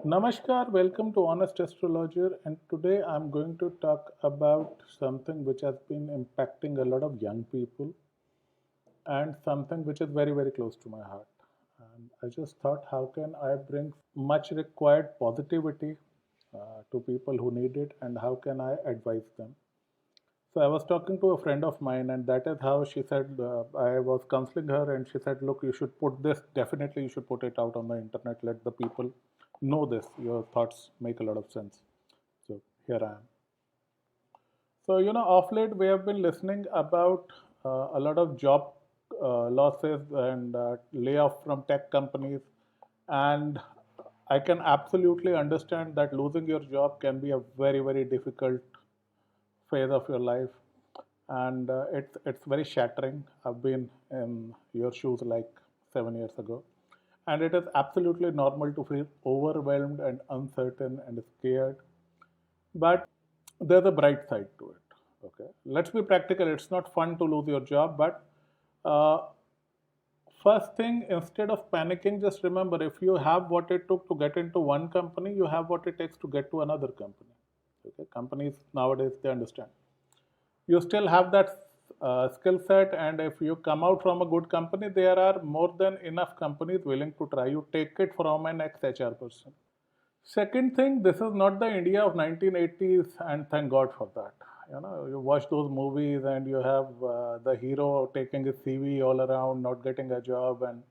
Namaskar, welcome to Honest Astrologer, and today I'm going to talk about something which has been impacting a lot of young people and something which is very, very close to my heart. And I just thought, how can I bring much required positivity to people who need it, and how can I advise them? So I was talking to a friend of mine, and that is how she said, I was counseling her, and she said, look, you should put this, definitely you should put it out on the internet, let the people know this. Your thoughts make a lot of sense. So here I am. So, off late we have been listening about a lot of job losses and layoff from tech companies. And I can absolutely understand that losing your job can be a very, very difficult phase of your life, and it's very shattering. I've been in your shoes like 7 years ago, and it is absolutely normal to feel overwhelmed and uncertain and scared. But there's a bright side to it. Okay, let's be practical. It's not fun to lose your job, but uh, first thing, instead of panicking, just remember if you have what it took to get into one company, you have what it takes to get to another company. Okay, companies nowadays they understand you still have that skill set, and if you come out from a good company, there are more than enough companies willing to try you. Take it from an ex-HR person. Second thing, this is not the India of 1980s, and thank God for that. You watch those movies and you have the hero taking his CV all around, not getting a job, and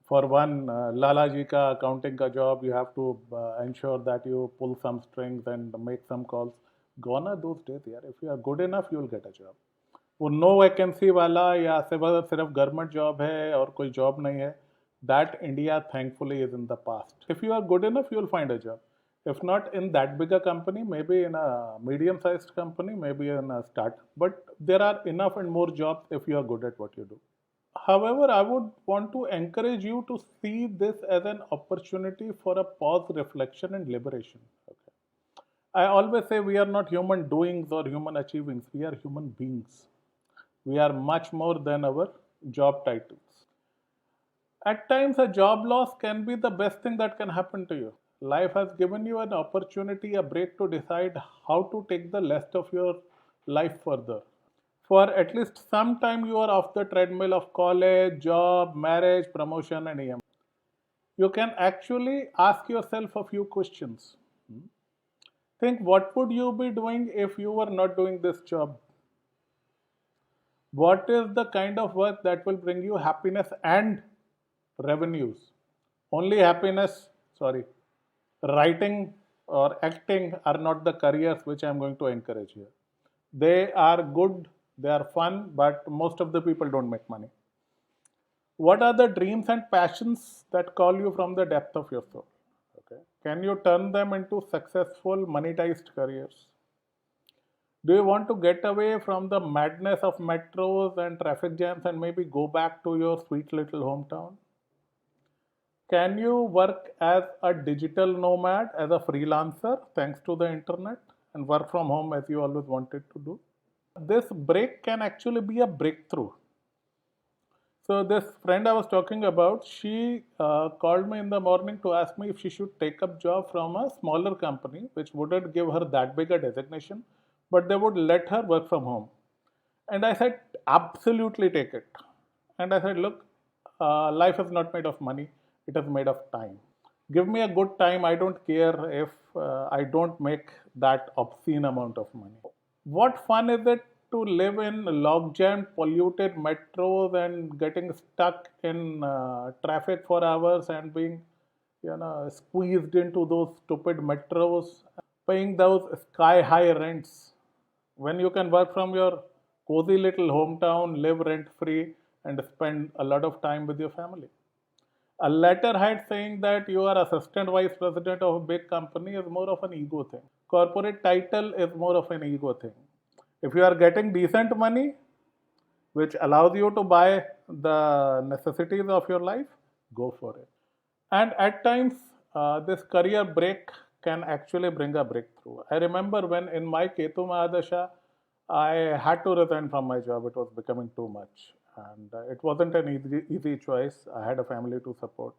for one Lala ji ka accounting ka job, you have to ensure that you pull some strings and make some calls. Gone are those days, yaar. If you are good enough, you will get a job. वो no vacancy वाला या सिर्फ government job है और कोई job नहीं है, that India thankfully is in the past. If you are good enough, you will find a job. If not in that big a company, maybe in a medium sized company, maybe in a start, but there are enough and more jobs if you are good at what you do. However, I would want to encourage you to see this as an opportunity for a pause, reflection, and liberation. Okay. I always say we are not human doings or human achievings, we are human beings. We are much more than our job titles. At times, a job loss can be the best thing that can happen to you. Life has given you an opportunity, a break to decide how to take the rest of your life further. For at least some time, you are off the treadmill of college, job, marriage, promotion, and EM. You can actually ask yourself a few questions. Think, what would you be doing if you were not doing this job? What is the kind of work that will bring you happiness and revenues? Only happiness, sorry, writing or acting are not the careers which I'm going to encourage here. They are good, they are fun, but most of the people don't make money. What are the dreams and passions that call you from the depth of your soul? Okay. Can you turn them into successful monetized careers? Do you want to get away from the madness of metros and traffic jams and maybe go back to your sweet little hometown? Can you work as a digital nomad, as a freelancer, thanks to the internet, and work from home as you always wanted to do? This break can actually be a breakthrough. So, this friend I was talking about, she called me in the morning to ask me if she should take up job from a smaller company, which wouldn't give her that big a designation, but they would let her work from home. And I said, absolutely take it. And I said, look, life is not made of money, it is made of time. Give me a good time. I don't care if I don't make that obscene amount of money. What fun is it to live in log jammed, polluted metros and getting stuck in traffic for hours and being, squeezed into those stupid metros, paying those sky high rents when you can work from your cozy little hometown, live rent free, and spend a lot of time with your family. A letterhead saying that you are assistant vice president of a big company is more of an ego thing. Corporate title is more of an ego thing. If you are getting decent money, which allows you to buy the necessities of your life, go for it. And at times, this career break can actually bring a breakthrough. I remember when in my Ketu Mahadasha, I had to resign from my job. It was becoming too much. And it wasn't an easy choice. I had a family to support.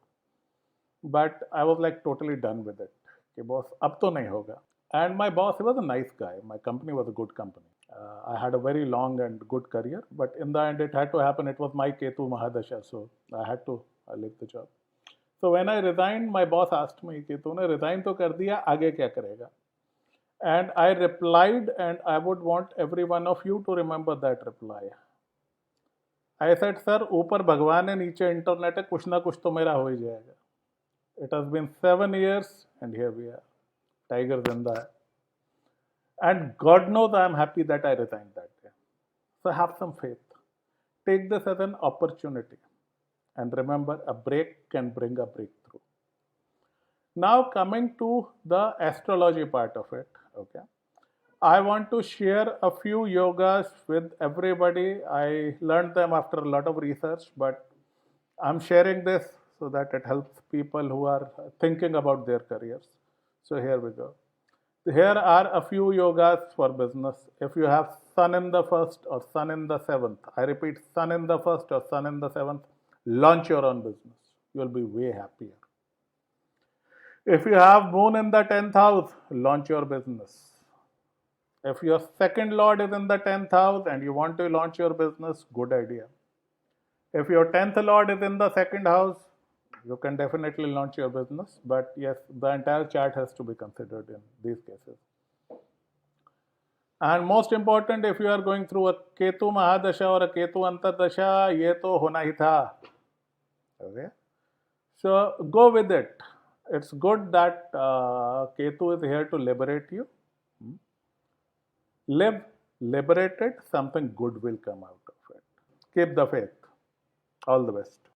But I was like totally done with it. कि boss अब तो नहीं होगा. And my boss, he was a nice guy. My company was a good company. I had a very long and good career, but in the end, it had to happen. It was my Ketu Mahadasha, so I had to leave the job. So when I resigned, my boss asked me कि तूने resign तो कर दिया, आगे क्या करेगा? And I replied, and I would want every one of you to remember that reply. I said, sir, ऊपर भगवान है, नीचे इंटरनेट है, कुछ ना कुछ तो मेरा हो ही जाएगा. It has been 7 years, and here we are. Tiger zinda hai. And God knows I am happy that I resigned that day. So have some faith. Take this as an opportunity. And remember, a break can bring a breakthrough. Now, coming to the astrology part of it, okay. I want to share a few yogas with everybody. I learned them after a lot of research, but I'm sharing this so that it helps people who are thinking about their careers. So here we go. Here are a few yogas for business. If you have sun in the first or sun in the seventh, I repeat, sun in the first or sun in the seventh, launch your own business. You'll be way happier. If you have moon in the 10th house, launch your business. If your second lord is in the 10th house and you want to launch your business, good idea. If your 10th lord is in the second house, you can definitely launch your business, but yes, the entire chart has to be considered in these cases. And most important, if you are going through a Ketu Mahadasha or a Ketu Antardasha, ye to hona hi tha. Okay? So go with it. It's good that Ketu is here to liberate you. Live liberated, something good will come out of it. Keep the faith. All the best.